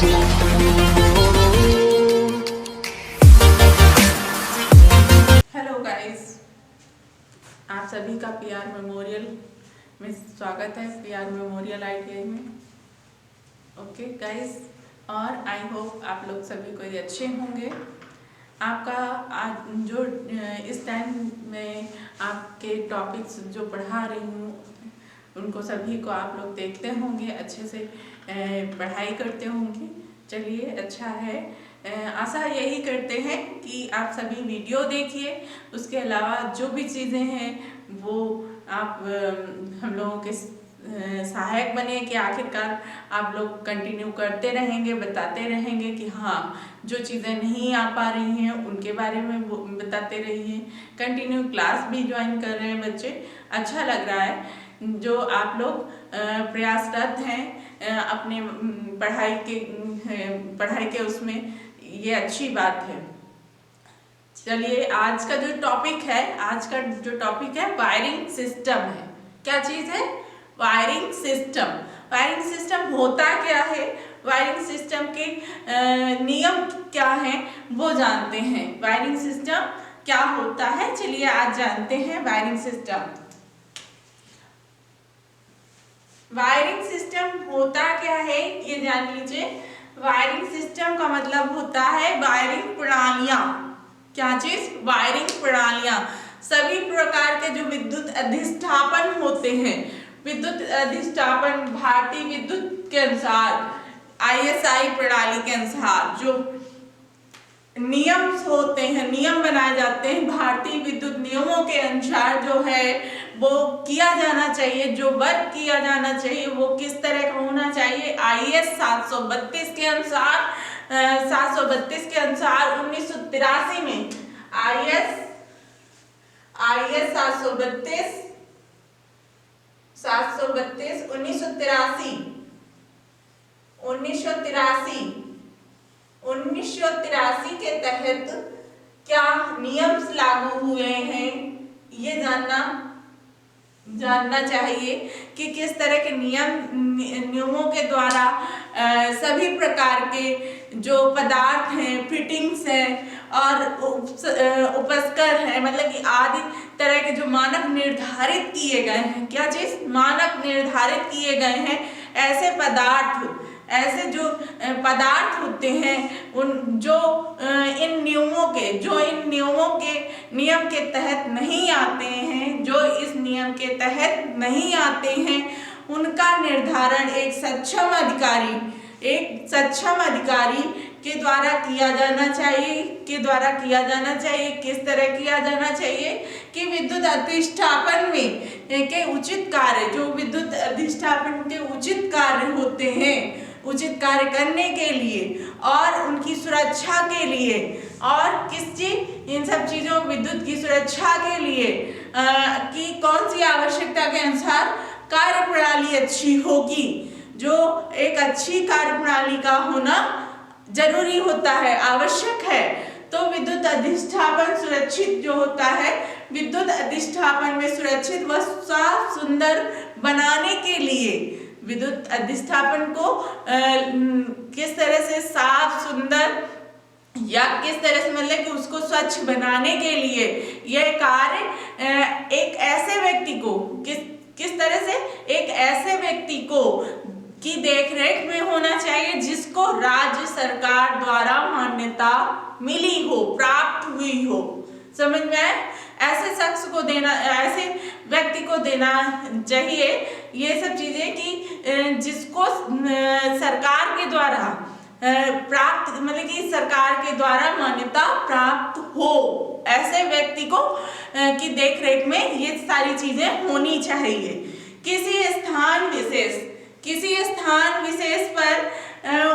Hello guys, आप सभी का पीआर मेमोरियल में स्वागत है। पीआर मेमोरियल ITI में। ओके गाइस, और आई होप आप लोग सभी कोई अच्छे होंगे। आपका आज जो इस टाइम में आपके टॉपिक्स जो पढ़ा रही हूँ उनको सभी को आप लोग देखते होंगे, अच्छे से पढ़ाई करते होंगे। चलिए, अच्छा है। आशा यही करते हैं कि आप सभी वीडियो देखिए, उसके अलावा जो भी चीज़ें हैं वो आप हम लोगों के सहायक बने कि आखिरकार आप लोग कंटिन्यू करते रहेंगे, बताते रहेंगे कि हाँ, जो चीज़ें नहीं आ पा रही हैं उनके बारे में बताते रहिए। कंटिन्यू क्लास भी ज्वाइन कर रहे हैं बच्चे, अच्छा लग रहा है। जो आप लोग प्रयासरत हैं अपने पढ़ाई के उसमें, ये अच्छी बात है। चलिए, आज का जो टॉपिक है वायरिंग सिस्टम है। क्या चीज है? Wiring system. वायरिंग सिस्टम होता क्या है, वायरिंग सिस्टम के नियम क्या हैं वो जानते हैं। वायरिंग सिस्टम क्या होता है, चलिए आज जानते हैं वायरिंग सिस्टम। वायरिंग सिस्टम होता क्या है ये जान लीजिए। वायरिंग सिस्टम का मतलब होता है वायरिंग प्रणालियां। क्या चीज? वायरिंग प्रणालियां। सभी प्रकार के जो विद्युत अधिष्ठापन होते हैं, विद्युत अधिष्ठापन भारतीय विद्युत के अनुसार, ISI प्रणाली के अनुसार जो नियम होते हैं, नियम बनाए जाते हैं, भारतीय विद्युत नियमों के अनुसार जो है वो किया जाना चाहिए। जो वर्क किया जाना चाहिए वो किस तरह का होना चाहिए? IS 732 के अनुसार 1983 में IS 732 1983 के तहत क्या नियम लागू हुए हैं, ये जानना चाहिए कि किस तरह के नियमों के द्वारा सभी प्रकार के जो पदार्थ हैं, फिटिंग्स हैं और उपस्कर हैं, मतलब कि आदि तरह के जो मानक निर्धारित किए गए हैं। क्या चीज? मानक निर्धारित किए गए हैं। ऐसे जो पदार्थ होते हैं उन जो इन नियमों के नियम के तहत नहीं आते हैं, जो इस नियम के तहत नहीं आते हैं, उनका निर्धारण एक सक्षम अधिकारी के द्वारा किया जाना चाहिए। किस तरह किया जाना चाहिए कि विद्युत अधिष्ठापन में के उचित कार्य, जो विद्युत अधिष्ठापन के उचित कार्य होते हैं, उचित कार्य करने के लिए और उनकी सुरक्षा के लिए, और किस चीज, इन सब चीजों, विद्युत की सुरक्षा के लिए कि कौन सी आवश्यकता के अनुसार कार्य प्रणाली अच्छी होगी। जो एक अच्छी कार्य प्रणाली का होना जरूरी होता है, आवश्यक है। तो विद्युत अधिष्ठापन सुरक्षित जो होता है, विद्युत अधिष्ठापन में सुरक्षित व साफ सुंदर बनाने के लिए, विद्युत अधिष्ठापन को किस तरह से साफ सुंदर या किस तरह से, मतलब कि उसको स्वच्छ बनाने के लिए यह कार्य एक ऐसे व्यक्ति को किस तरह से, एक ऐसे व्यक्ति को की देखरेख में होना चाहिए जिसको राज्य सरकार द्वारा मान्यता मिली हो, प्राप्त हुई हो। समझ में आए? ऐसे शख्स को देना, ऐसे व्यक्ति को देना चाहिए ये सब चीजें कि जिसको सरकार के द्वारा प्राप्त, मतलब कि सरकार के द्वारा मान्यता प्राप्त हो, ऐसे व्यक्ति को की देखरेख में ये सारी चीजें होनी चाहिए। किसी स्थान विशेष पर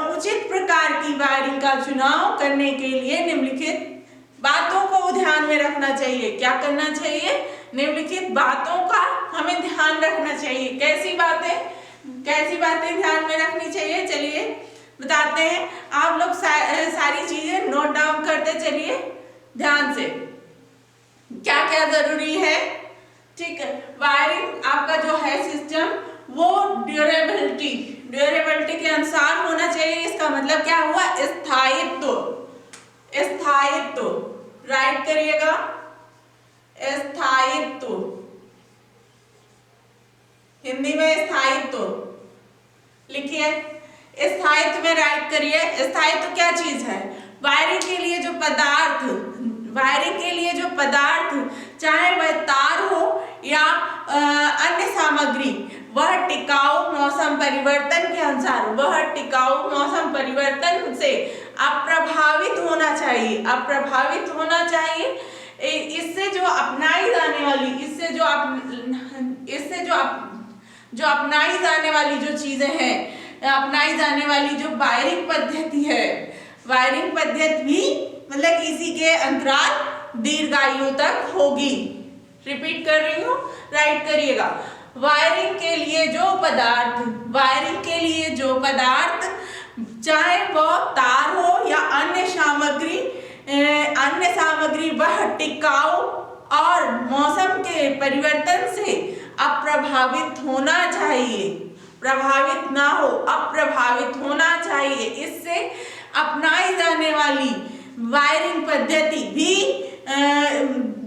उचित प्रकार की वायरिंग का चुनाव करने के लिए निम्नलिखित बातों को ध्यान में रखना चाहिए। क्या करना चाहिए? निम्नलिखित बातों का हमें ध्यान रखना चाहिए। कैसी बातें ध्यान में रखनी चाहिए? चलिए बताते हैं। आप लोग सारी चीजें नोट डाउन करते चलिए ध्यान से, क्या क्या जरूरी है। ठीक है, वायरिंग आपका जो है सिस्टम वो ड्यूरेबिलिटी के अनुसार होना चाहिए। इसका मतलब क्या हुआ, स्थायित्व। स्थायित्व राइट करिएगा, स्थायित्व, हिंदी में स्थायित्व लिखिए, स्थायित्व में राइट करिए। स्थायित्व क्या चीज है, वायरिंग के लिए जो पदार्थ, वायरिंग के लिए जो पदार्थ, चाहे वह तार हो या अन्य सामग्री, वह टिकाऊ मौसम परिवर्तन के अनुसार, वह टिकाऊ मौसम परिवर्तन से अप्रभावित होना चाहिए, अप्रभावित होना चाहिए। इससे जो अपनाई जाने वाली, इससे जो अपनाई जाने वाली जो चीजें हैं, अपनाई जाने वाली जो वायरिंग पद्धति है, वायरिंग पद्धति भी मतलब इसी के अंतराल दीर्घायु तक होगी। रिपीट कर रही हूँ, राइट करिएगा। वायरिंग के लिए जो पदार्थ, वायरिंग के लिए जो पदार्थ, चाहे वो तार हो या अन्य सामग्री, वह टिकाऊ और मौसम के परिवर्तन से अप्रभावित होना चाहिए, प्रभावित ना हो, अप्रभावित होना चाहिए। इससे अपनाई जाने वाली वायरिंग पद्धति भी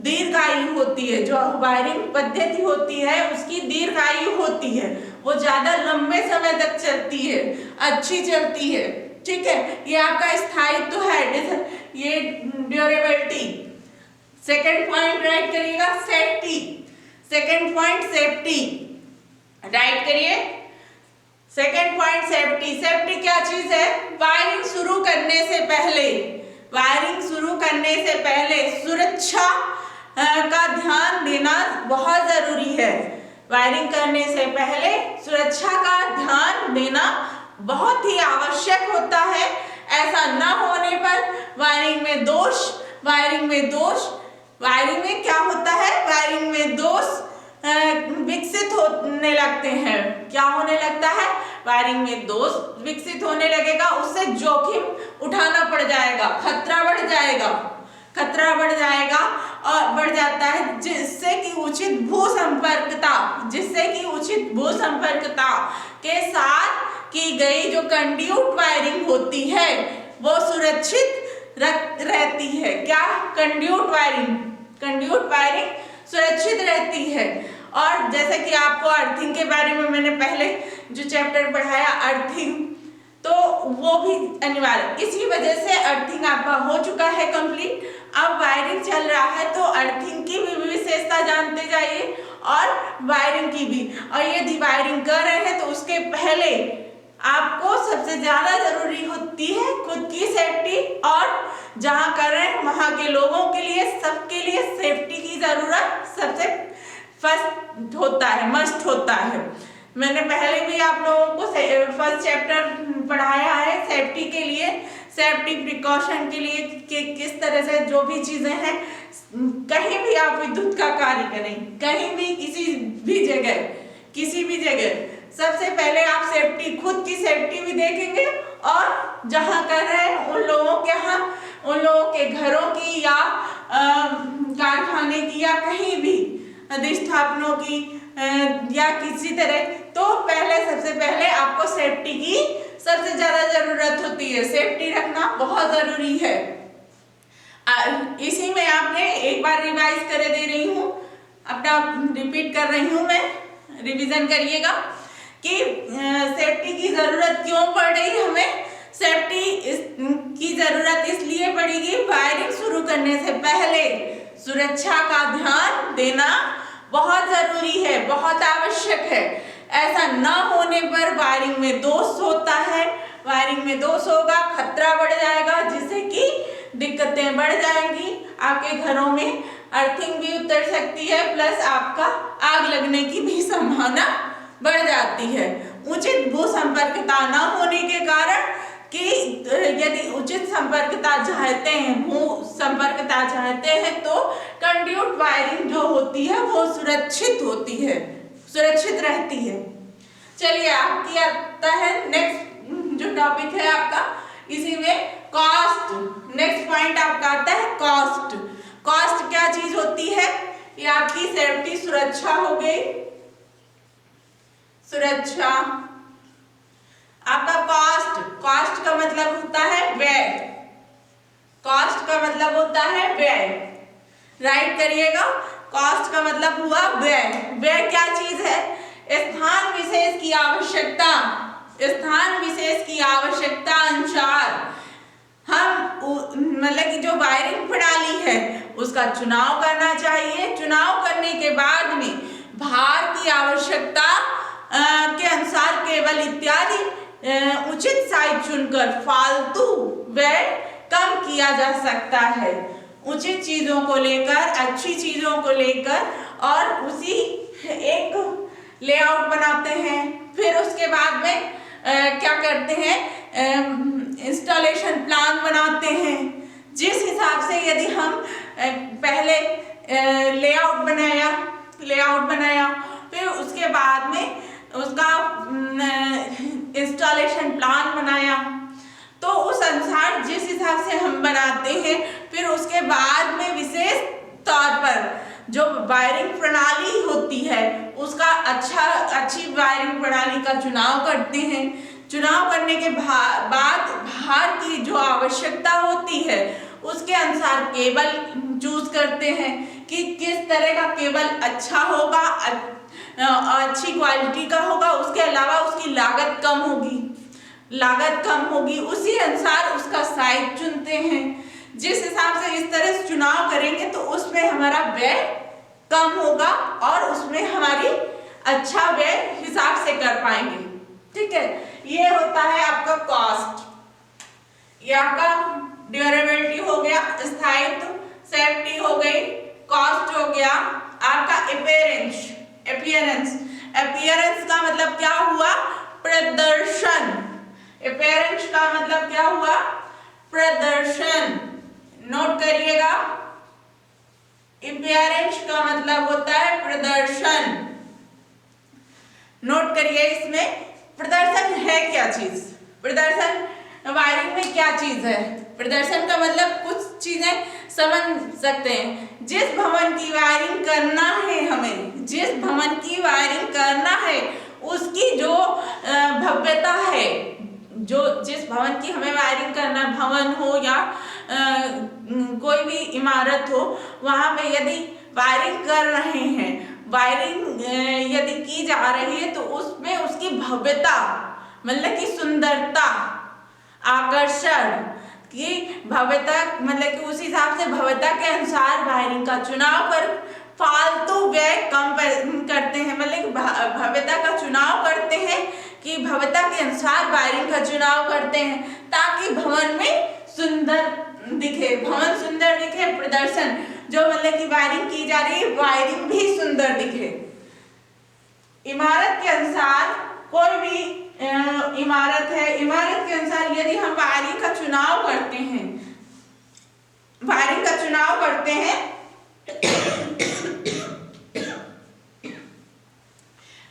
दीर्घायु होती है। जो वायरिंग पद्धति होती है उसकी दीर्घायु होती है, वो ज्यादा लंबे समय तक चलती है, अच्छी चलती है। ठीक है, ये आपका स्थायित्व है, ये ड्यूरेबिलिटी। सेकंड पॉइंट राइट करिएगा, safety. Second point safety write करिए। Second point safety. सेफ्टी क्या चीज है, वायरिंग शुरू करने से पहले, वायरिंग शुरू करने से पहले सुरक्षा का ध्यान देना बहुत जरूरी है। वायरिंग करने से पहले सुरक्षा का ध्यान देना बहुत ही आवश्यक होता है। ऐसा न होने पर वायरिंग में दोष, वायरिंग में क्या होता है, वायरिंग में दोष विकसित होने लगते हैं। क्या होने लगता है, वायरिंग में दोष विकसित होने लगेगा, उससे जोखिम उठाना पड़ जाएगा, खतरा बढ़ जाएगा, खतरा बढ़ जाएगा और बढ़ जाता है, जिससे कि उचित भू संपर्कता के साथ की गई जो कंड्यूट वायरिंग होती है वो सुरक्षित रहती है। क्या, कंड्यूट वायरिंग सुरक्षित रहती है। और जैसे कि आपको अर्थिंग के बारे में मैंने पहले जो चैप्टर पढ़ाया, अर्थिंग, तो वो भी अनिवार्य, इसी वजह से अर्थिंग आपका हो चुका है कंप्लीट। अब वायरिंग चल रहा है तो अर्थिंग की भी विशेषता जानते जाइए और वायरिंग की भी। और यदि वायरिंग कर रहे हैं तो उसके पहले आपको सबसे ज्यादा जरूरी होती है खुद की सेफ्टी, और जहाँ कर रहे हैं वहां के लोगों के लिए, सबके लिए सेफ्टी की जरूरत सबसे फर्स्ट होता है, मस्ट होता है। मैंने पहले भी आप लोगों को फर्स्ट चैप्टर पढ़ाया है सेफ्टी के लिए, सेफ्टी प्रिकॉशन के लिए कि किस तरह से जो भी चीजें हैं, कहीं भी आप विद्युत का कार्य करें, कहीं भी किसी भी जगह सबसे पहले आप सेफ्टी, खुद की सेफ्टी भी देखेंगे और जहाँ कर रहे हैं उन लोगों के घरों की या कारखाने की या कहीं भी अधिष्ठापनों की या किसी तरह, तो सबसे पहले आपको सेफ्टी की सबसे ज्यादा जरूरत होती है। सेफ्टी रखना बहुत जरूरी है। इसी में आपने एक बार रिवाइज कर दे रही हूँ, अपना रिपीट कर रही हूँ मैं, रिवीजन करिएगा कि सेफ्टी की जरूरत क्यों पड़ रही हमें। सेफ्टी की जरूरत इसलिए पड़ेगी, वायरिंग शुरू करने से पहले सुरक्षा का ध्यान देना बहुत जरूरी है, बहुत आवश्यक है। ऐसा न होने पर वायरिंग में दोष होता है, वायरिंग में दोष होगा, खतरा बढ़ जाएगा, जिससे कि दिक्कतें बढ़ जाएंगी, आपके घरों में अर्थिंग भी उतर सकती है, प्लस आपका आग लगने की भी संभावना बढ़ जाती है। उचित भू संपर्कता न होने के कारण कि यदि उचित संपर्कता चाहते हैं, भू संपर्कता चाहते हैं, तो कंड्यूट वायरिंग जो होती है वो सुरक्षित होती है, सुरक्षित रहती है। चलिए आपकी आता है नेक्स्ट जो टॉपिक है आपका, इसी में कॉस्ट। नेक्स्ट पॉइंट आपका आता है कॉस्ट। कॉस्ट क्या चीज होती है, ये आपकी सेफ्टी, सुरक्षा हो गई, सुरक्षा। आपका कॉस्ट का मतलब मतलब होता है व्यय, कॉस्ट का मतलब होता है व्यय। राइट करिएगा, कॉस्ट का मतलब हुआ व्यय। व्यय क्या चीज है? स्थान विशेष की आवश्यकता, स्थान विशेष की आवश्यकता अनुसार हम मतलब कि जो वायरिंग प्रणाली है उसका चुनाव करना चाहिए। चुनाव करने के बाद में भार की आवश्यकता के अनुसार केबल इत्यादि उचित साइज चुनकर फालतू व्यय कम किया जा सकता है। उचित चीजों को लेकर, अच्छी चीजों को लेकर और उसी एक लेआउट बनाते हैं। फिर उसके बाद में क्या करते हैं, इंस्टॉलेशन प्लान बनाते हैं। जिस हिसाब से यदि हम पहले लेआउट बनाया फिर उसके बाद में उसका इंस्टॉलेशन प्लान बनाया, तो उस अनुसार जिस हिसाब से हम बनाते हैं फिर उसके बाद में विशेष तौर पर जो वायरिंग प्रणाली होती है उसका अच्छी वायरिंग प्रणाली का चुनाव करते हैं। चुनाव करने के बाद भार की जो आवश्यकता होती है उसके अनुसार केबल चूज करते हैं कि किस तरह का केबल अच्छा होगा, अच्छी क्वालिटी का होगा। उसके अलावा उसकी लागत कम होगी, उसी अनुसार उसका साइज चुनते हैं। जिस हिसाब से इस तरह से चुनाव करेंगे तो उसमें हमारा व्यय कम होगा और उसमें हमारी अच्छा व्यय हिसाब से कर पाएंगे। ठीक है, ये होता है आपका कॉस्ट। ये आपका ड्यूरेबिलिटी हो गया, स्थायित्व, सेफ्टी हो गई, कॉस्ट हो गया। आपका अपीयरेंस का मतलब क्या हुआ? प्रदर्शन। अपीयरेंस का मतलब क्या हुआ? प्रदर्शन। नोट करिएगा, अपीयरेंस का मतलब होता है प्रदर्शन। नोट करिए, इसमें प्रदर्शन है क्या चीज? प्रदर्शन वायरिंग में क्या चीज है? प्रदर्शन का मतलब कुछ चीजें समझ सकते हैं। जिस भवन की वायरिंग करना है हमें, जिस भवन की वायरिंग करना है उसकी जो भव्यता है, जो जिस भवन की हमें वायरिंग करना, भवन हो या कोई भी इमारत हो, वहां पे यदि वायरिंग कर रहे हैं, वायरिंग यदि की जा रही है तो उसमें उसकी भव्यता मतलब कि सुंदरता, आकर्षण की भव्यता मतलब कि उस हिसाब से भव्यता के अनुसार वायरिंग का चुनाव कर फालतू व्यय कम करते हैं। मतलब भव्यता का चुनाव करते हैं कि भव्यता के अनुसार वायरिंग का चुनाव करते हैं ताकि भवन में सुंदर दिखे, भवन सुंदर दिखे। प्रदर्शन जो मतलब कि वायरिंग की जा रही है, वायरिंग भी सुंदर दिखे। इमारत के अनुसार, कोई भी इमारत है, इमारत के अनुसार यदि हम वायरिंग का चुनाव करते हैं,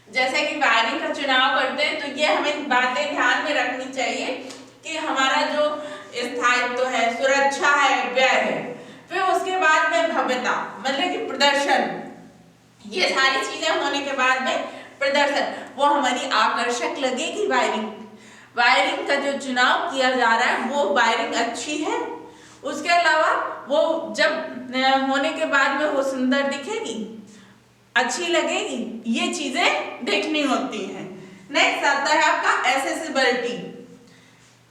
जैसे कि वायरिंग का चुनाव करते हैं तो ये हमें बातें ध्यान में रखनी चाहिए कि हमारा जो स्थायित्व है, सुरक्षा है, व्यय है, फिर उसके बाद में भव्यता मतलब कि प्रदर्शन, ये सारी चीजें होने के बाद में प्रदर्शन, वो हमारी आकर्षक लगेगी। वायरिंग का जो चुनाव किया जा रहा है वो वायरिंग अच्छी है, उसके अलावा वो जब होने के बाद में वो सुंदर दिखेगी, अच्छी लगेगी, ये चीजें देखनी होती हैं। नेक्स्ट आता है आपका एसेसिबिलिटी।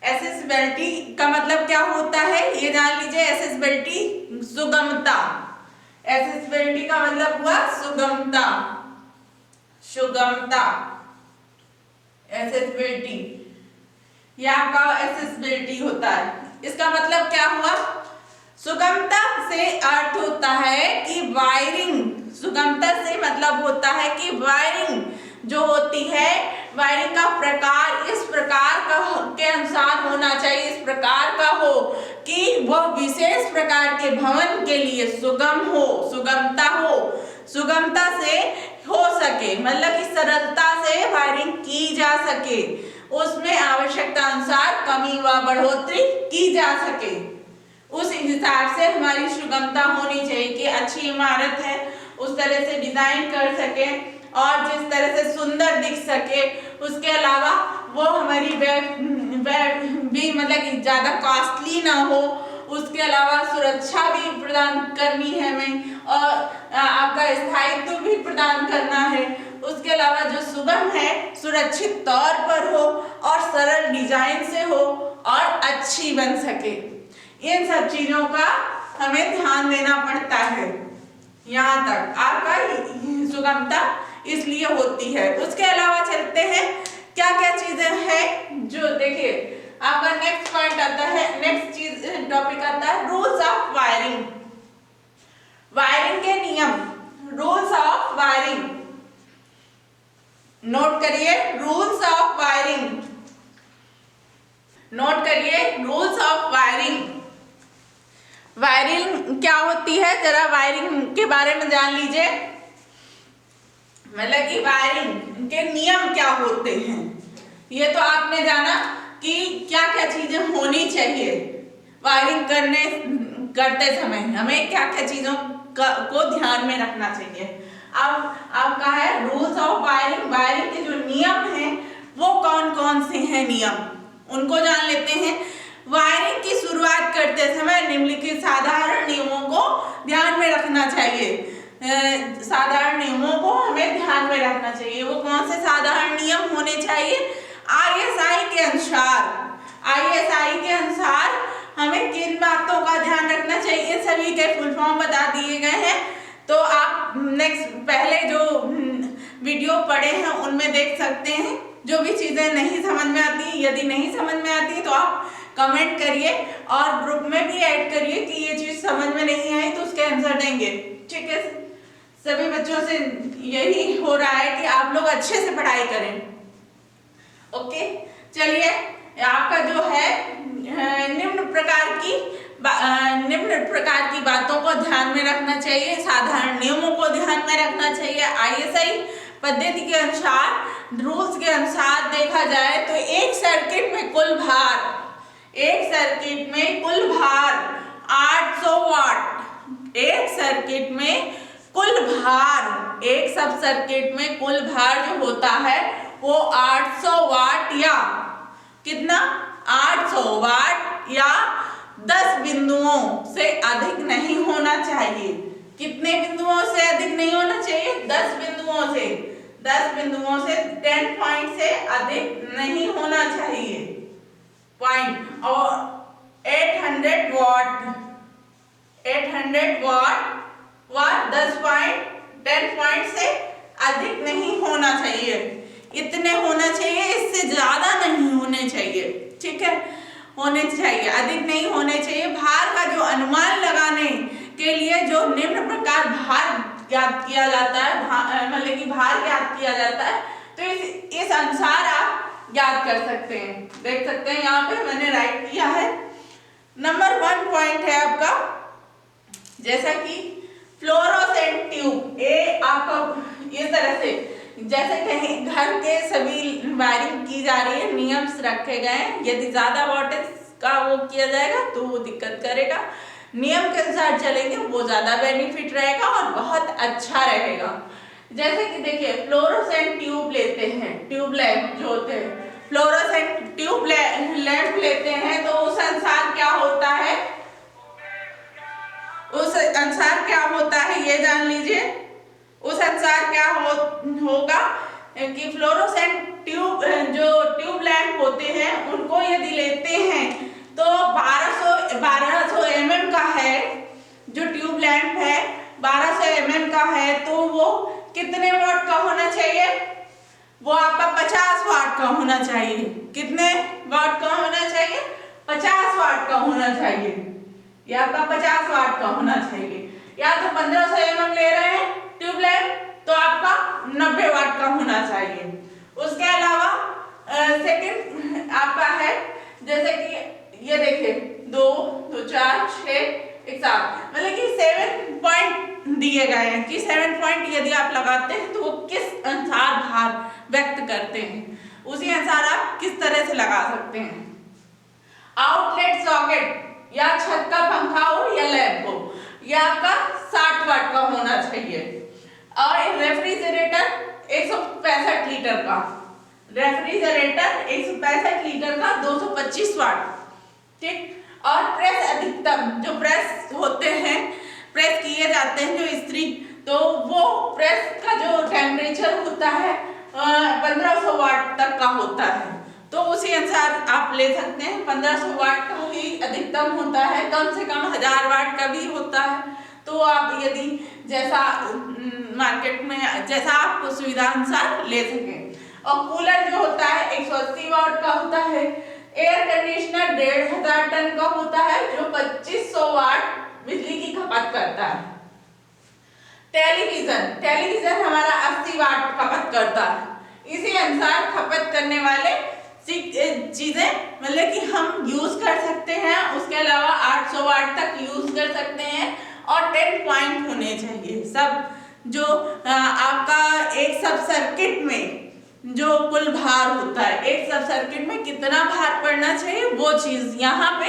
एसेसिबिलिटी का मतलब क्या होता है ये जान लीजिए। एसेसिबिलिटी सुगमता, एसेसिबिलिटी का मतलब हुआ सुगमता, एसेसिबिलिटी, यह आपका एसेसिबिलिटी होता है। इसका मतलब क्या हुआ? सुगमता से अर्थ होता है कि वायरिंग, सुगमता से मतलब होता है कि वायरिंग जो होती है, वायरिंग का प्रकार इस प्रकार का के अनुसार होना चाहिए, इस प्रकार का हो कि वह विशेष प्रकार के भवन के लिए सुगम हो, सुगमता हो, सुगमता से हो सके, मतलब कि सरलता से वायरिंग की जा सके, उसमें आवश्यकता अनुसार कमी व बढ़ोतरी की जा सके। उस हिसाब से हमारी सुगमता होनी चाहिए कि अच्छी इमारत है उस तरह से डिजाइन कर सके और जिस तरह से सुंदर दिख सके। उसके अलावा वो हमारी भी मतलब कि ज़्यादा कॉस्टली ना हो, उसके अलावा सुरक्षा भी प्रदान करनी है हमें और आपका स्थायित्व भी प्रदान करना है। उसके अलावा जो सुगम है, सुरक्षित तौर पर हो और सरल डिजाइन से हो और अच्छी बन सके। इन सब चीजों का हमें ध्यान देना पड़ता है। यहाँ तक आपका सुगमता इसलिए होती है। उसके अलावा चलते हैं क्या क्या चीजें हैं जो देखिए आपका नेक्स्ट पॉइंट आता है, नेक्स्ट चीज टॉपिक आता है रूल्स ऑफ वायरिंग। वायरिंग के नियम, रूल्स ऑफ वायरिंग नोट करिए। रूल्स ऑफ वायरिंग नोट करिए, रूल्स ऑफ वायरिंग। वायरिंग क्या होती है, जरा वायरिंग के बारे में जान लीजिए। मतलब कि वायरिंग के नियम क्या होते हैं, ये तो आपने जाना कि क्या क्या चीजें होनी चाहिए वायरिंग करते समय, हमें क्या क्या चीजों को ध्यान में रखना चाहिए। अब आपका है रूल्स ऑफ वायरिंग। वायरिंग के जो नियम हैं वो कौन कौन से हैं नियम, उनको जान लेते हैं। वायरिंग की शुरुआत करते समय निम्नलिखित साधारण नियमों को ध्यान में रखना चाहिए। साधारण नियमों को हमें ध्यान में रखना चाहिए। वो कौन से साधारण नियम होने चाहिए? ISI के अनुसार, ISI के अनुसार हमें किन बातों का ध्यान रखना चाहिए, सभी के फुल फॉर्म बता दिए गए हैं। तो आप नेक्स्ट पहले जो वीडियो पढ़े हैं उनमें देख सकते हैं। जो भी चीजें नहीं समझ में आती, यदि नहीं समझ में आती तो आप कमेंट करिए और ग्रुप में भी ऐड करिए कि ये चीज समझ में नहीं आई तो उसके आंसर देंगे। ठीक है, सभी बच्चों से यही हो रहा है कि आप लोग अच्छे से पढ़ाई करें। ओके, चलिए आपका जो है निम्न प्रकार की बातों को ध्यान में रखना चाहिए, साधारण नियमों को ध्यान में रखना चाहिए। ISI पद्धति के अनुसार, रूल्स के अनुसार देखा जाए तो एक सर्किट में कुल भार 800 वाट। एक सर्किट में कुल भार, एक सब सर्किट में कुल भार जो होता है वो 800 वाट या कितना, 800 वाट या 10 बिंदुओं से अधिक नहीं होना चाहिए। कितने बिंदुओं से अधिक नहीं होना चाहिए? 10 बिंदुओं से। 10 बिंदुओं से 10 पॉइंट से अधिक नहीं होना चाहिए पॉइंट। और 800 वाट व 10 पॉइंट से अधिक नहीं होना चाहिए। इतने होना चाहिए, इससे ज्यादा नहीं होने चाहिए। ठीक है, होने चाहिए, अधिक नहीं होने चाहिए। भार का जो अनुमान लगाने के लिए जो निम्न प्रकार भार ज्ञात किया जाता है, मतलब कि भार ज्ञात किया जाता है, तो इस अनुसार आप ज्ञात कर सकते हैं। देख सकते हैं यहाँ पे मैंने राइट किया है। नंबर 1 पॉइंट है आपका, जैसा कि फ्लोरोसेंट ट्यूब। ये आपका इस तरह से, जैसे कहीं घर के सभी वायरिंग की जा रही है, नियम रखे गए हैं। यदि ज्यादा वोल्टेज का वो किया जाएगा तो वो दिक्कत करेगा। नियम के अनुसार चलेंगे वो ज्यादा बेनिफिट रहेगा और बहुत अच्छा रहेगा। जैसे कि देखिए फ्लोरोसेंट ट्यूब लेते हैं, ट्यूब लैंप जो होते हैं, फ्लोरोसेंट ट्यूब लैंप लेते हैं तो उस अनुसार क्या होता है, उस अनुसार क्या होता है ये जान लीजिए। उस अनुसार क्या होगा कि फ्लोरोसेंट ट्यूब लैंप होते हैं उनको यदि लेते हैं तो 1200 mm का है जो ट्यूब लैंप है, 1200 mm का है, तो वो कितने वाट का होना चाहिए? वो आपका 50 वाट का होना चाहिए। कितने वाट का होना चाहिए? 50 वाट का होना चाहिए। ये आपका 50 वाट का होना चाहिए। या तो 1500 mm ले रहे हैं ट्यूब लैंप तो आपका 90 वाट का होना चाहिए। उसके अलावा सेकंड आपका है, जैसे कि ये देखिए 2 2 4 6 1 7, मतलब कि 7 पॉइंट दिए गए हैं कि 7 पॉइंट यदि आप लगाते हैं तो वो किस अनुसार भार व्यक्त करते हैं, उसी अनुसार आप किस तरह से लगा सकते हैं। आउटलेट सॉकेट या छत का पंखा हो या लैंप हो, यह आपका 60 वाट का होना चाहिए। और रेफ्रिजरेटर 165 लीटर का, रेफ्रिजरेटर 165 लीटर का 225 वाट, ठीक। और प्रेस अधिकतम, जो प्रेस होते हैं, प्रेस किए जाते हैं जो इस्त्री, तो वो प्रेस का जो टेम्परेचर होता है 1500 वाट तक का होता है। तो उसी अनुसार आप ले सकते हैं। 1500 वाट का ही अधिकतम होता है, कम से कम 1000 वाट का भी होता है। तो आप यदि जैसा मार्केट में जैसा आपको सुविधा अनुसार ले सकें। और कूलर जो होता है 180 वाट का होता है। एयर कंडीशनर 1500 टन का होता है जो 2500 वाट बिजली की खपत करता है। टेलीविजन हमारा 80 वाट खपत करता है। इसी अनुसार खपत करने वाले चीजें मतलब कि हम यूज कर सकते हैं। उसके अलावा 800 वाट तक यूज कर सकते हैं। और 10 पॉइंट होने चाहिए सब, जो आपका एक सब सर्किट में जो कुल भार होता है, एक सब सर्किट में कितना भार पड़ना चाहिए, वो चीज यहाँ पे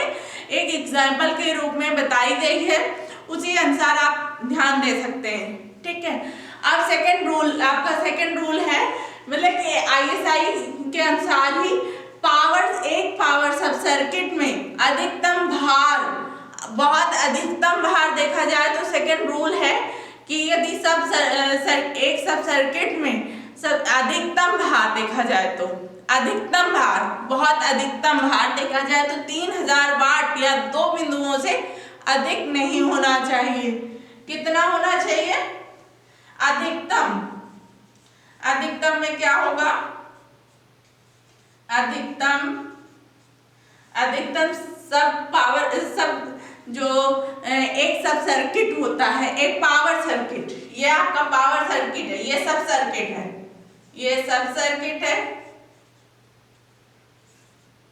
एक एग्जाम्पल के रूप में बताई गई है। उसी अनुसार आप ध्यान दे सकते हैं, ठीक है। अब सेकंड रूल, आपका सेकंड रूल है मतलब कि ISI के अनुसार ही एक पावर सब सर्किट में अधिकतम भार, बहुत अधिकतम भार देखा जाए तो सेकंड रूल है कि यदि एक सब सर्किट में अधिकतम भार देखा जाए तो अधिकतम भार, बहुत अधिकतम भार देखा जाए तो 3000 वाट या 2 बिंदुओं से अधिक नहीं होना चाहिए। कितना होना चाहिए? अधिकतम में क्या होगा? अधिकतम सब जो एक सब सर्किट होता है, एक पावर सर्किट, ये आपका पावर सर्किट है, ये सब सर्किट है, ये सब सर्किट है,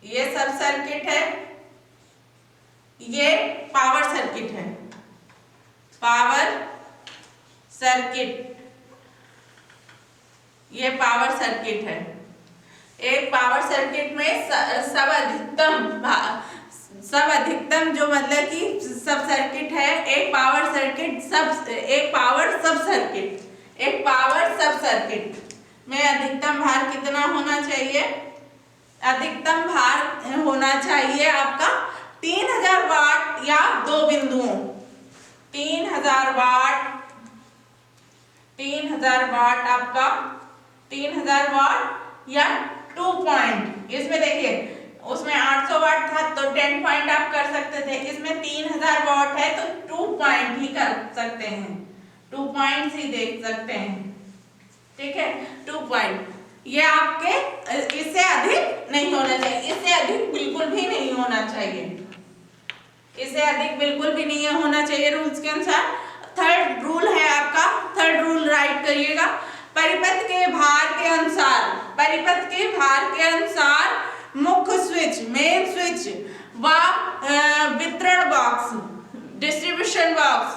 ये सब सर्किट है, ये पावर सर्किट है, पावर सर्किट, ये पावर सर्किट है। एक पावर सर्किट में सब अधिकतम जो मतलब कि सब सर्किट है, एक पावर सब सर्किट में अधिकतम भार कितना होना चाहिए? अधिकतम भार होना चाहिए आपका 3000 वाट या 2 बिंदुओं, 3000 वाट आपका 3000 वाट या 2 पॉइंट। इसमें देखिए उसमें 800 वाट था तो 10 पॉइंट आप कर सकते थे, इसमें 3000 वाट है तो 2 पॉइंट ही कर सकते हैं, 2 पॉइंट ही देख सकते हैं, ठीक है। 2 पॉइंट, ये आपके इससे अधिक नहीं होना चाहिए, इससे अधिक बिल्कुल भी नहीं होना चाहिए, इससे अधिक बिल्कुल भी नहीं होना चाहिए रूल्स के अनुसार। थर्ड रूल है आपका, थर्ड रूल राइट करिएगा। परिपथ के भार के अनुसार मुख्य स्विच, मेन स्विच व वितरण बॉक्स, डिस्ट्रीब्यूशन बॉक्स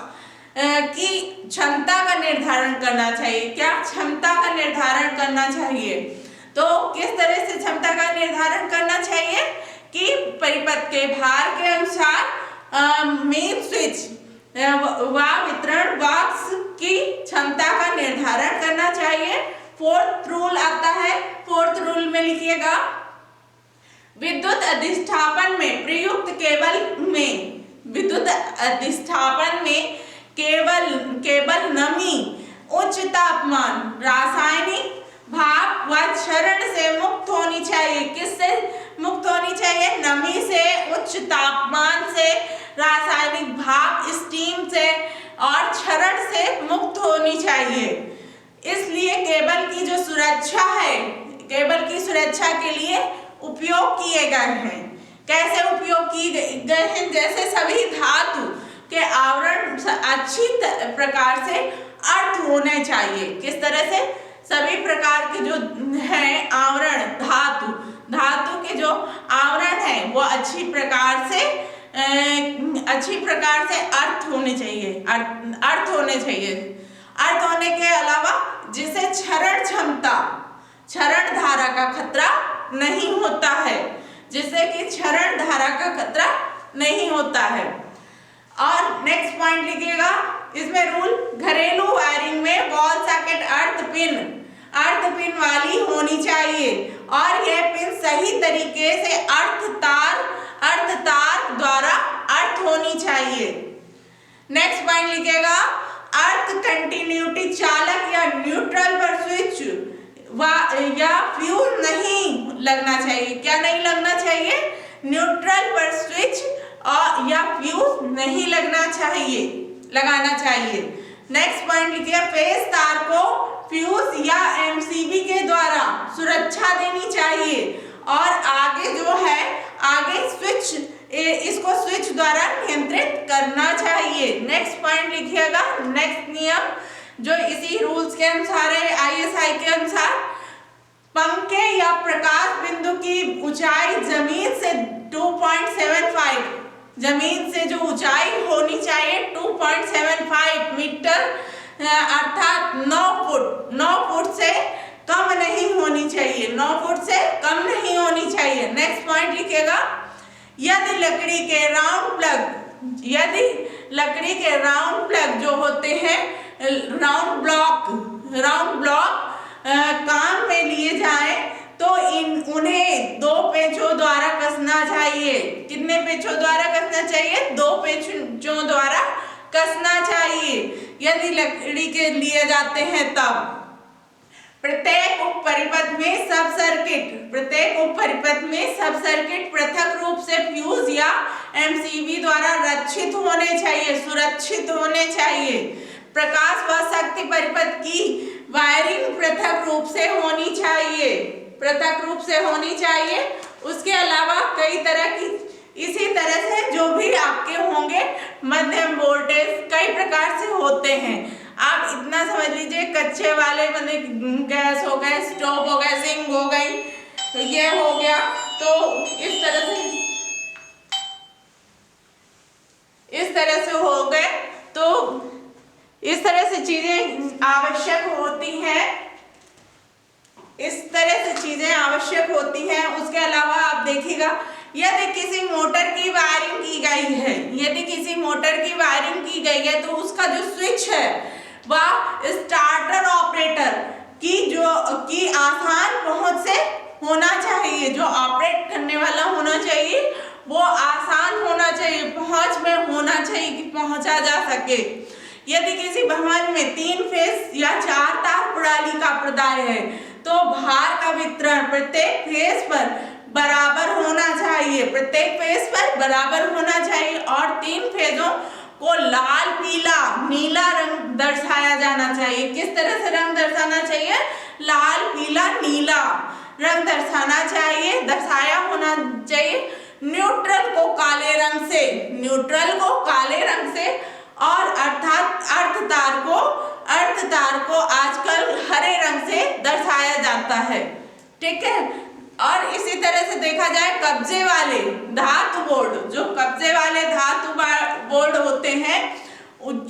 की क्षमता का निर्धारण करना चाहिए। क्या क्षमता का निर्धारण करना चाहिए? तो किस तरह से क्षमता का निर्धारण करना चाहिए कि परिपथ के भार के अनुसार मेन स्विच व वितरण बॉक्स की क्षमता का निर्धारण करना चाहिए। फोर्थ रूल आता है, फोर्थ रूल में लिखिएगा, विद्युत अधिष्ठापन में प्रयुक्त केवल नमी, उच्च तापमान, रासायनिक भाप व क्षरण से मुक्त होनी चाहिए। किससे मुक्त होनी चाहिए? नमी से, उच्च तापमान से, रासायनिक भाप स्टीम से और क्षरण से मुक्त होनी चाहिए। इसलिए केबल की जो सुरक्षा है, केबल की सुरक्षा के लिए उपयोग किए गए हैं। कैसे उपयोग किए गए हैं? जैसे सभी धातु के आवरण अच्छी प्रकार से अर्थ होने चाहिए। किस तरह से? सभी प्रकार के जो है आवरण, धातु के जो आवरण है वो अच्छी प्रकार से अर्थ होने चाहिए, अर्थ होने के अलावा जिसे क्षरण धारा का खतरा नहीं होता है, जिससे कि क्षरण धारा का खतरा नहीं होता है। और नेक्स्ट पॉइंट लिखिएगा, इसमें रूल, घरेलू वायरिंग में वॉल सॉकेट अर्थ पिन वाली होनी चाहिए और यह पिन सही तरीके से अर्थ तार द्वारा अर्थ होनी चाहिए। नेक्स्ट पॉइंट लिखिएगा, अर्थ कंटिन्यूटी चालक या न्यूट्रल पर स्विच या फ्यूज नहीं लगना चाहिए। क्या नहीं लगना चाहिए? न्यूट्रल पर स्विच और या फ्यूज नहीं लगाना चाहिए। नेक्स्ट पॉइंट लिखिए, फेस तार को फ्यूज या एमसीबी के द्वारा सुरक्षा देनी चाहिए और आगे जो है इसको स्विच द्वारा नियंत्रित करना चाहिए। नेक्स्ट पॉइंट लिखिएगा, नेक्स्ट नियम जो इसी रूल्स के अनुसार है, आईएसआई के अनुसार, पंखे या प्रकाश बिंदु की ऊंचाई जमीन से 2.75 जमीन से जो ऊंचाई होनी चाहिए 2.75 मीटर अर्थात 9 फुट से कम नहीं होनी चाहिए। 9 फुट से कम नहीं होनी चाहिए। नेक्स्ट पॉइंट लिखिएगा, यदि लकड़ी के राउंड प्लग जो होते हैं, राउंड ब्लॉक काम में लिए जाए तो उन्हें 2 पेंचों द्वारा कसना चाहिए। कितने पेंचों द्वारा कसना चाहिए? 2 पेंचों द्वारा कसना चाहिए यदि लकड़ी के लिए जाते हैं तब। प्रत्येक उप परिपथ में सब सर्किट पृथक रूप से फ्यूज या एमसीबी द्वारा सुरक्षित होने चाहिए। प्रकाश व शक्ति परिपथ की वायरिंग पृथक रूप से होनी चाहिए। उसके अलावा कई तरह की इसी तरह से जो भी आपके होंगे मध्यम वोल्टेज कई प्रकार से होते हैं। आप इतना समझ लीजिए, कच्चे वाले मतलब गैस हो गए, स्टोव हो गए, सिंक हो गई, तो ये हो गया। तो इस तरह से हो गए। तो इस तरह से चीजें आवश्यक होती हैं। उसके अलावा आप देखिएगा, यदि किसी मोटर की वायरिंग की गई है तो उसका जो स्विच है वह स्टार्टर ऑपरेटर की आसान पहुंच से होना चाहिए। जो ऑपरेट करने वाला होना चाहिए वो आसान होना चाहिए, पहुंच में होना चाहिए कि पहुंचा जा सके। यदि किसी भवन में 3 फेस या 4 तार प्रणाली का प्रदाय है तो भार का वितरण प्रत्येक फेस पर बराबर होना चाहिए और 3 फेजों को लाल, पीला, नीला रंग दर्शाया जाना चाहिए। किस तरह से रंग दर्शाना चाहिए? लाल, पीला, नीला रंग दर्शाया होना चाहिए। न्यूट्रल को काले रंग से और अर्थात अर्थ तार को आजकल हरे रंग से दर्शाया जाता है। ठीक है। और इसी तरह से देखा जाए, कब्जे वाले धातु बोर्ड होते हैं,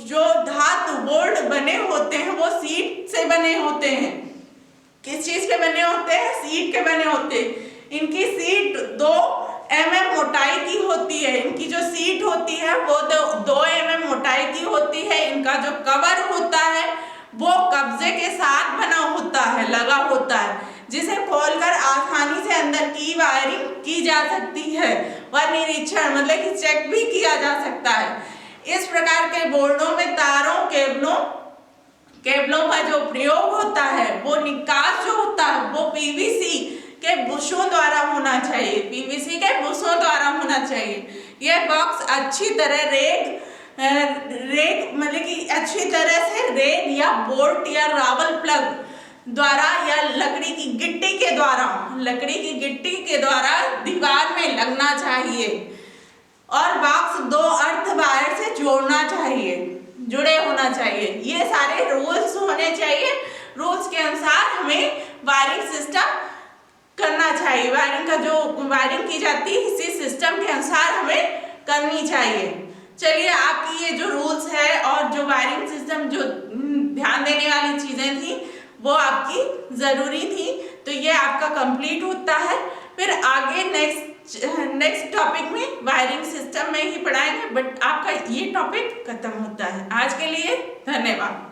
जो धातु बोर्ड बने होते हैं वो सीट से बने होते हैं। किस चीज के बने होते हैं? सीट के बने होते हैं। इनकी सीट 2 mm मोटाई की होती है। इनकी जो सीट होती है वो 2 mm मोटाई की होती है। इनका जो कवर होता है वो कब्जे के साथ लगा होता है, जिसे खोलकर आसानी से अंदर की वायरिंग की जा सकती है व निरीक्षण मतलब कि चेक भी किया जा सकता है। इस प्रकार के बोर्डों में तारों, केबलों का जो प्रयोग होता है वो निकास जो होता है वो पीवीसी के बुशों द्वारा होना चाहिए। यह बॉक्स अच्छी तरह रेग या बोल्ट या रावल प्लग द्वारा या लकड़ी की गिट्टी के द्वारा दीवार में लगना चाहिए और बॉक्स 2 अर्थ वायर से जुड़े होना चाहिए। ये सारे रूल्स होने चाहिए। रूल्स के अनुसार हमें वायरिंग सिस्टम करना चाहिए। वायरिंग की जाती है इसी सिस्टम के अनुसार हमें करनी चाहिए। चलिए, आपकी ये जो रूल्स है और जो वायरिंग सिस्टम जो ध्यान देने वाली चीजें थी वो आपकी जरूरी थी, तो ये आपका कंप्लीट होता है। फिर आगे नेक्स्ट टॉपिक में वायरिंग सिस्टम में ही पढ़ाएंगे, बट आपका ये टॉपिक खत्म होता है। आज के लिए धन्यवाद।